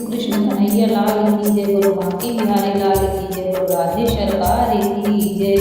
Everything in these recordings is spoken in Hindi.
कृष्ण कन्हैया लाल की जय, बोलो बांके बिहारी लाल की जय, बोलो राधे सरकार की जय।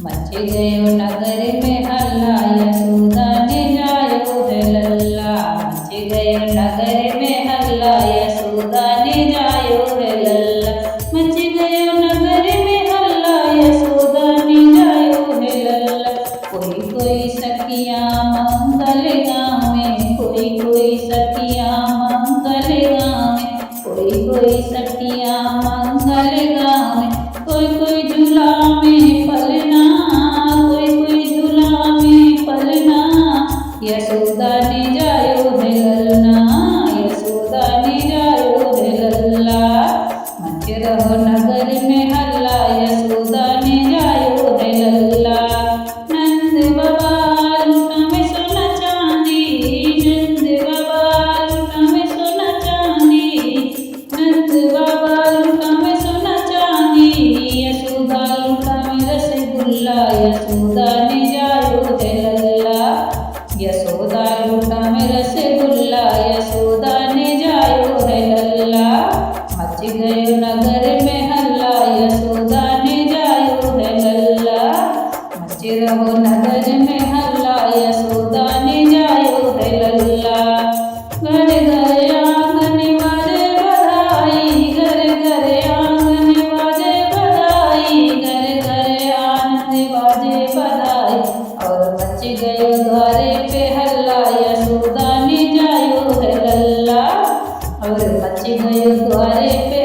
मच गयो नगर में हल्ला, यशोदा ने जायो है लल्ला। मच गयो नगर में हल्ला, यशोदा ने जायो है लल्ला। मच गयो नगर में हल्ला, यशोदा ने जायो है लल्ला। कोई कोई सखियाँ मंगल गावे, कोई सखियाँ मंगल गावे, कोई सखियाँ मंगल गावे। कोई झूला में पलना, कोई झूला में पलना। यशोदा ने जायो है ललना, यशोदा ने जायो है लल्ला। मच रहो नगर में हल्ला, यशोदा ने जायो है लल्ला। नंद बाबा लूटा में सोना चांदी, नंद बाबा लूटा में सोना चांदी, नंद बाबा लूटा में सोना चांदी। यशोदा लूटा में रसगुल्ला, यशोदा ने जायो है लल्ला। यशोदा लूटा में रसगुल्ला, यशोदा ने जायो है लल्ला। मच गयो नगर में हल्ला, यशोदा ने जायो है लल्ला। मच रहो नगर में हल्ला, यशोदा ने जायो है लल्ला। घर घर आंगन बाजे बधाई, घर घर आंगन बाजे बधाई, घर घर आंगन बाजे बधाई। और मच गयो द्वारे पे हल्ला, यशोदा ने जायो है लल्ला। और मच गयो द्वारे पे